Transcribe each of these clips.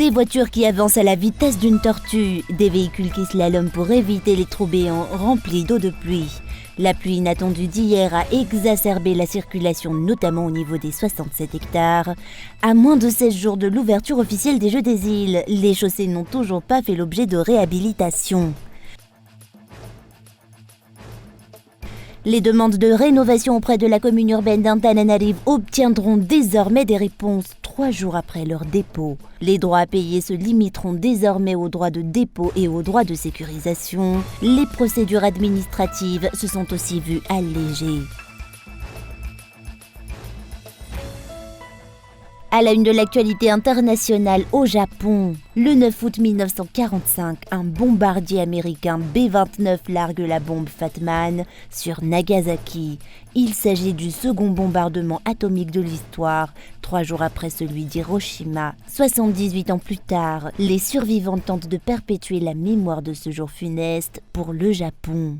Des voitures qui avancent à la vitesse d'une tortue, des véhicules qui slaloment pour éviter les trous béants remplis d'eau de pluie. La pluie inattendue d'hier a exacerbé la circulation, notamment au niveau des 67 hectares. À moins de 16 jours de l'ouverture officielle des Jeux des Îles, les chaussées n'ont toujours pas fait l'objet de réhabilitation. Les demandes de rénovation auprès de la commune urbaine d'Antananarive obtiendront désormais des réponses 3 jours après leur dépôt. Les droits à payer se limiteront désormais aux droits de dépôt et aux droits de sécurisation. Les procédures administratives se sont aussi vues allégées. À la une de l'actualité internationale au Japon, le 9 août 1945, un bombardier américain B-29 largue la bombe Fat Man sur Nagasaki. Il s'agit du second bombardement atomique de l'histoire, 3 jours après celui d'Hiroshima. 78 ans plus tard, les survivants tentent de perpétuer la mémoire de ce jour funeste pour le Japon.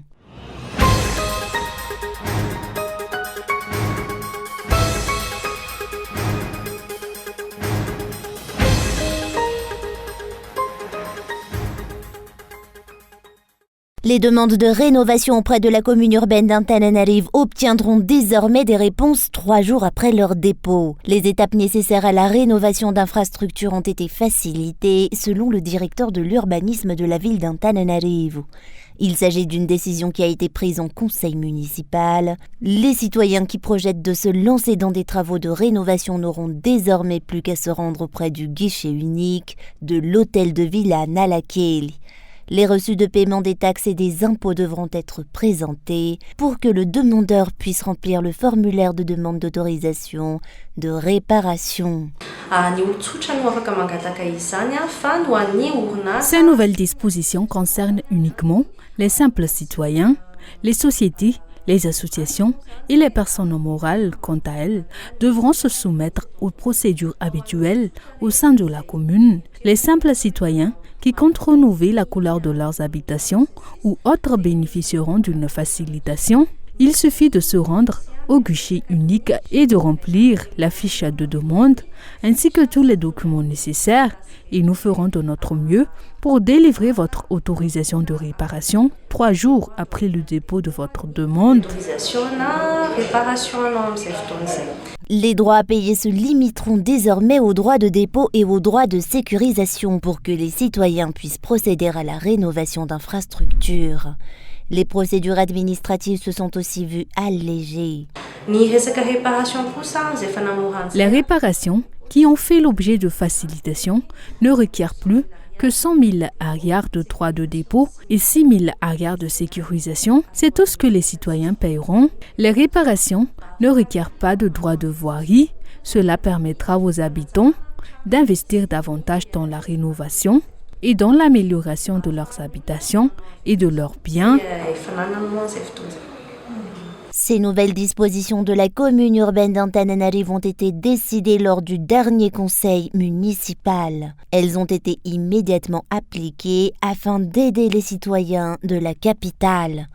Les demandes de rénovation auprès de la commune urbaine d'Antananarive obtiendront désormais des réponses 3 jours après leur dépôt. Les étapes nécessaires à la rénovation d'infrastructures ont été facilitées, selon le directeur de l'urbanisme de la ville d'Antananarive. Il s'agit d'une décision qui a été prise en conseil municipal. Les citoyens qui projettent de se lancer dans des travaux de rénovation n'auront désormais plus qu'à se rendre auprès du guichet unique de l'hôtel de ville à Nalakeli. Les reçus de paiement des taxes et des impôts devront être présentés pour que le demandeur puisse remplir le formulaire de demande d'autorisation de réparation. Ces nouvelles dispositions concernent uniquement les simples citoyens, les sociétés, les associations et les personnes morales, quant à elles, devront se soumettre aux procédures habituelles au sein de la commune. Les simples citoyens qui comptent renouveler la couleur de leurs habitations ou autres bénéficieront d'une facilitation. Il suffit de se rendre au guichet unique et de remplir la fiche de demande ainsi que tous les documents nécessaires et nous ferons de notre mieux pour délivrer votre autorisation de réparation 3 jours après le dépôt de votre demande. Les droits à payer se limiteront désormais aux droits de dépôt et aux droits de sécurisation pour que les citoyens puissent procéder à la rénovation d'infrastructures. Les procédures administratives se sont aussi vues allégées. Les réparations qui ont fait l'objet de facilitation ne requièrent plus que 100 000 arrières de droits de dépôt et 6 000 arrières de sécurisation. C'est tout ce que les citoyens paieront. Les réparations ne requièrent pas de droits de voirie. Cela permettra aux habitants d'investir davantage dans la rénovation et dans l'amélioration de leurs habitations et de leurs biens. Ces nouvelles dispositions de la commune urbaine d'Antananarive ont été décidées lors du dernier conseil municipal. Elles ont été immédiatement appliquées afin d'aider les citoyens de la capitale.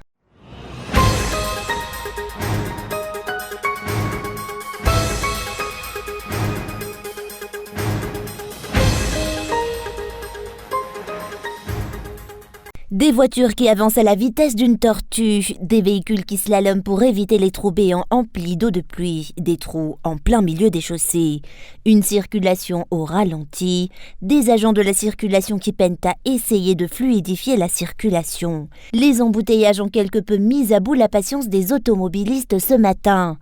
Des voitures qui avancent à la vitesse d'une tortue, des véhicules qui slaloment pour éviter les trous béants emplis d'eau de pluie, des trous en plein milieu des chaussées, une circulation au ralenti, des agents de la circulation qui peinent à essayer de fluidifier la circulation. Les embouteillages ont quelque peu mis à bout la patience des automobilistes ce matin.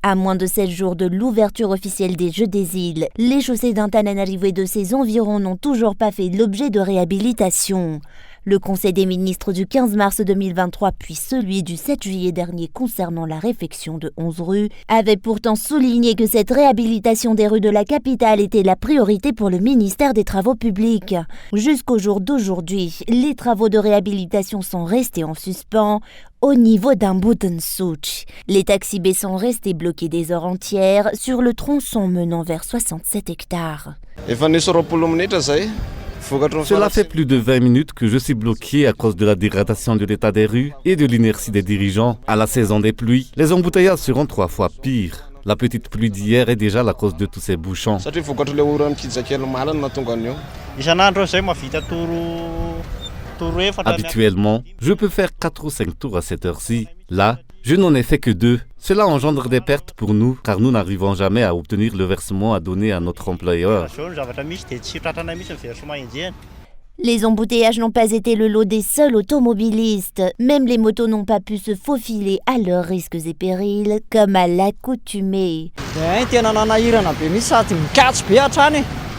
À moins de 16 jours de l'ouverture officielle des Jeux des Îles, les chaussées d'Antananarive et de ses environs n'ont toujours pas fait l'objet de réhabilitation. Le Conseil des ministres du 15 mars 2023 puis celui du 7 juillet dernier concernant la réfection de 11 rues avaient pourtant souligné que cette réhabilitation des rues de la capitale était la priorité pour le ministère des Travaux publics. Jusqu'au jour d'aujourd'hui, les travaux de réhabilitation sont restés en suspens au niveau d'Ambutensouch. Les taxis-baies sont restés bloqués des heures entières sur le tronçon menant vers 67 hectares. Cela fait plus de 20 minutes que je suis bloqué à cause de la dégradation de l'état des rues et de l'inertie des dirigeants. À la saison des pluies, les embouteillages seront 3 fois pires. La petite pluie d'hier est déjà la cause de tous ces bouchons. Habituellement, je peux faire 4 ou 5 tours à cette heure-ci. Là, je n'en ai fait que 2. Cela engendre des pertes pour nous, car nous n'arrivons jamais à obtenir le versement à donner à notre employeur. Les embouteillages n'ont pas été le lot des seuls automobilistes. Même les motos n'ont pas pu se faufiler à leurs risques et périls, comme à l'accoutumée.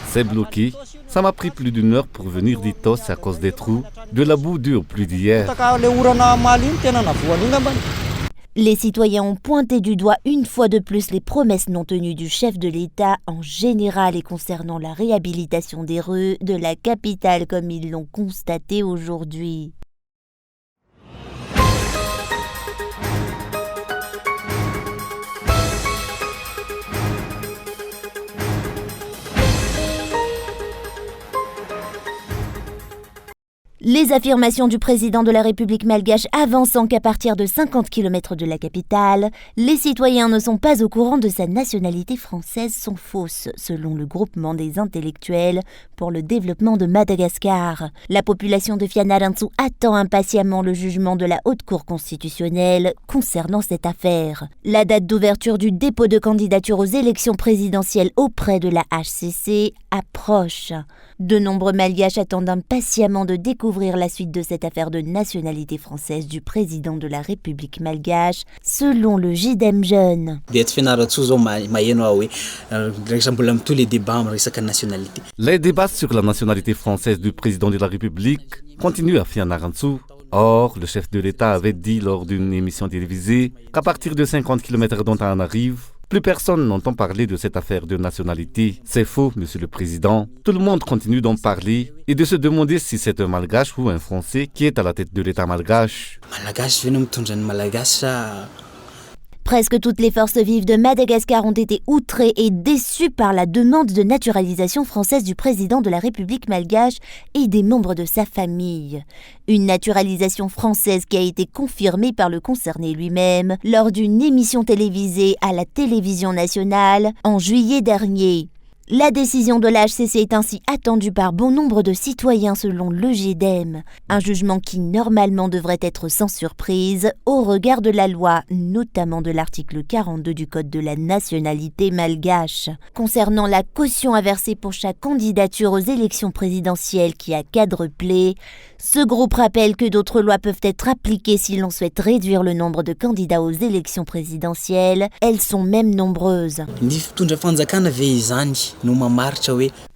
C'est bloqué. Ça m'a pris plus d'1 heure pour venir d'Itos à cause des trous, de la boue due aux pluies d'hier. Les citoyens ont pointé du doigt une fois de plus les promesses non tenues du chef de l'État en général et concernant la réhabilitation des rues de la capitale comme ils l'ont constaté aujourd'hui. Les affirmations du président de la République malgache avançant qu'à partir de 50 km de la capitale, les citoyens ne sont pas au courant de sa nationalité française sont fausses, selon le groupement des intellectuels pour le développement de Madagascar. La population de Fianarantsoa attend impatiemment le jugement de la Haute Cour constitutionnelle concernant cette affaire. La date d'ouverture du dépôt de candidature aux élections présidentielles auprès de la HCC approche. De nombreux malgaches attendent impatiemment de découvrir la suite de cette affaire de nationalité française du président de la République malgache, selon le JDM Jeune. Les débats sur la nationalité française du président de la République continuent à Fianarantsoa. Or, le chef de l'État avait dit lors d'une émission télévisée qu'à partir de 50 km dont on arrive, plus personne n'entend parler de cette affaire de nationalité. C'est faux, monsieur le président. Tout le monde continue d'en parler et de se demander si c'est un malgache ou un français qui est à la tête de l'État malgache. Presque toutes les forces vives de Madagascar ont été outrées et déçues par la demande de naturalisation française du président de la République malgache et des membres de sa famille. Une naturalisation française qui a été confirmée par le concerné lui-même lors d'une émission télévisée à la télévision nationale en juillet dernier. La décision de la HCC est ainsi attendue par bon nombre de citoyens selon le GDEM, un jugement qui normalement devrait être sans surprise au regard de la loi, notamment de l'article 42 du Code de la nationalité malgache. Concernant la caution à verser pour chaque candidature aux élections présidentielles qui a quadruplé, ce groupe rappelle que d'autres lois peuvent être appliquées si l'on souhaite réduire le nombre de candidats aux élections présidentielles. Elles sont même nombreuses.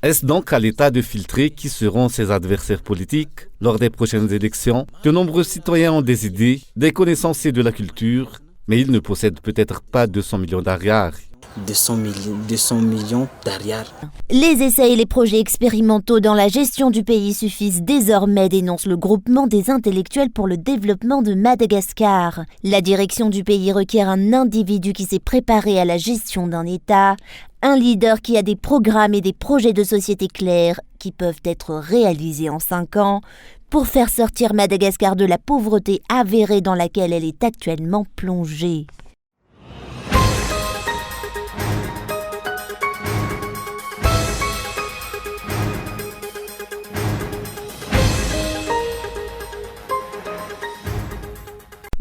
Est-ce donc à l'État de filtrer qui seront ses adversaires politiques lors des prochaines élections? De nombreux citoyens ont des idées, des connaissances et de la culture, mais ils ne possèdent peut-être pas 200 millions d'ariars. 200 millions d'ariars. Les essais et les projets expérimentaux dans la gestion du pays suffisent désormais, dénonce le groupement des intellectuels pour le développement de Madagascar. La direction du pays requiert un individu qui s'est préparé à la gestion d'un État, un leader qui a des programmes et des projets de société clairs qui peuvent être réalisés en 5 ans pour faire sortir Madagascar de la pauvreté avérée dans laquelle elle est actuellement plongée.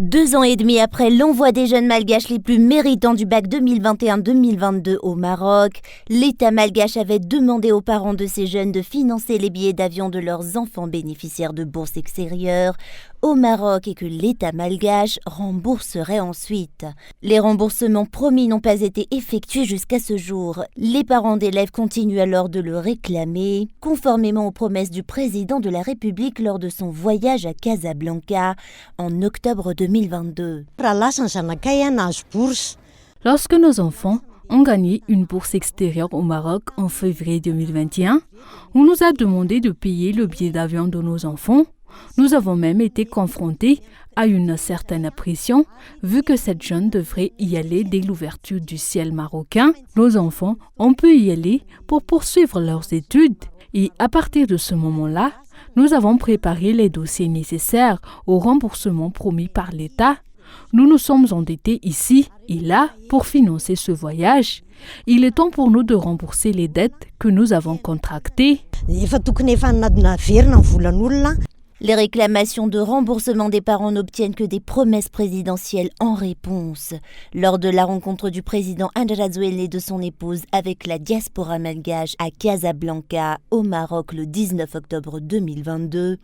Deux ans et demi après l'envoi des jeunes malgaches les plus méritants du bac 2021-2022 au Maroc, l'État malgache avait demandé aux parents de ces jeunes de financer les billets d'avion de leurs enfants bénéficiaires de bourses extérieures au Maroc et que l'État malgache rembourserait ensuite. Les remboursements promis n'ont pas été effectués jusqu'à ce jour. Les parents d'élèves continuent alors de le réclamer, conformément aux promesses du président de la République lors de son voyage à Casablanca en octobre 2022. Lorsque nos enfants ont gagné une bourse extérieure au Maroc en février 2021, on nous a demandé de payer le billet d'avion de nos enfants. Nous avons même été confrontés à une certaine pression, vu que cette jeune devrait y aller dès l'ouverture du ciel marocain. Nos enfants ont pu y aller pour poursuivre leurs études et à partir de ce moment-là, nous avons préparé les dossiers nécessaires au remboursement promis par l'État. Nous nous sommes endettés ici et là pour financer ce voyage. Il est temps pour nous de rembourser les dettes que nous avons contractées. Les réclamations de remboursement des parents n'obtiennent que des promesses présidentielles en réponse. Lors de la rencontre du président Andrzej et de son épouse avec la diaspora malgache à Casablanca, au Maroc, le 19 octobre 2022,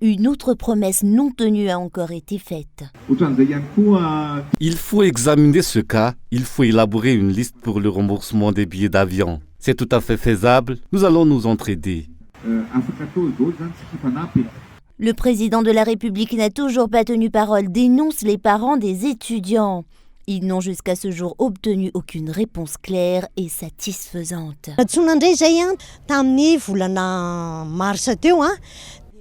une autre promesse non tenue a encore été faite. Il faut examiner ce cas, il faut élaborer une liste pour le remboursement des billets d'avion. C'est tout à fait faisable, nous allons nous entraider. Le président de la République n'a toujours pas tenu parole, dénonce les parents des étudiants. Ils n'ont jusqu'à ce jour obtenu aucune réponse claire et satisfaisante.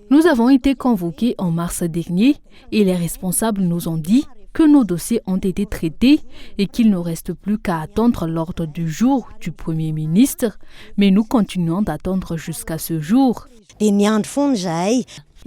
Nous avons été convoqués en mars dernier et les responsables nous ont dit que nos dossiers ont été traités et qu'il ne reste plus qu'à attendre l'ordre du jour du Premier ministre, mais nous continuons d'attendre jusqu'à ce jour.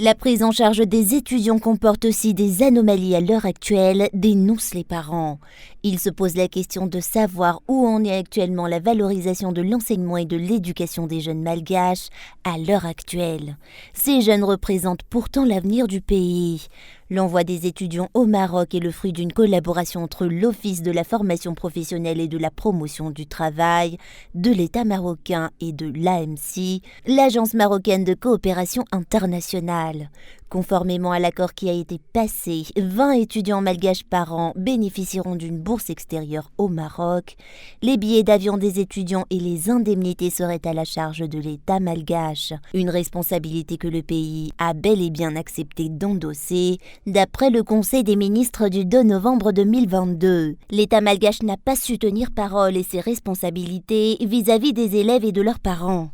La prise en charge des étudiants comporte aussi des anomalies à l'heure actuelle, dénoncent les parents. Ils se posent la question de savoir où en est actuellement la valorisation de l'enseignement et de l'éducation des jeunes malgaches à l'heure actuelle. Ces jeunes représentent pourtant l'avenir du pays. L'envoi des étudiants au Maroc est le fruit d'une collaboration entre l'Office de la formation professionnelle et de la promotion du travail, de l'État marocain et de l'AMC, l'Agence marocaine de coopération internationale. Conformément à l'accord qui a été passé, 20 étudiants malgaches par an bénéficieront d'une bourse extérieure au Maroc. Les billets d'avion des étudiants et les indemnités seraient à la charge de l'État malgache. Une responsabilité que le pays a bel et bien accepté d'endosser, d'après le Conseil des ministres du 2 novembre 2022. L'État malgache n'a pas su tenir parole et ses responsabilités vis-à-vis des élèves et de leurs parents.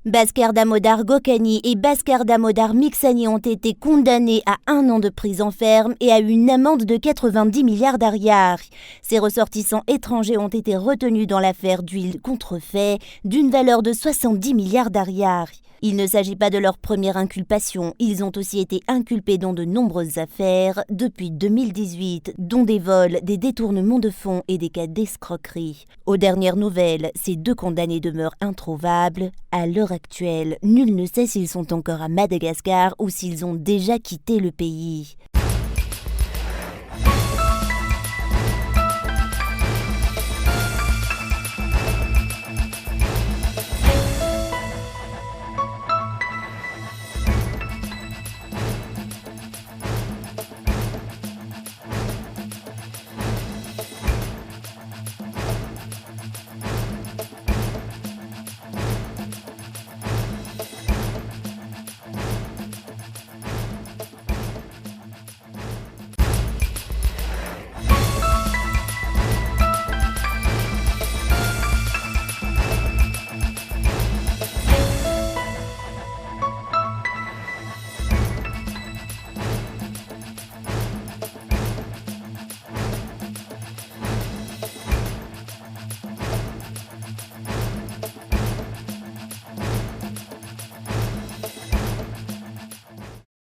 Basker Damodar Gokani et Basker Damodar Mixani ont été condamnés à 1 an de prison ferme et à une amende de 90 milliards d'ariars. Ces ressortissants étrangers ont été retenus dans l'affaire d'huile contrefait d'une valeur de 70 milliards d'ariars. Il ne s'agit pas de leur première inculpation, ils ont aussi été inculpés dans de nombreuses affaires depuis 2018, dont des vols, des détournements de fonds et des cas d'escroquerie. Aux dernières nouvelles, ces 2 condamnés demeurent introuvables. À l'heure actuelle, nul ne sait s'ils sont encore à Madagascar ou s'ils ont déjà quitté le pays.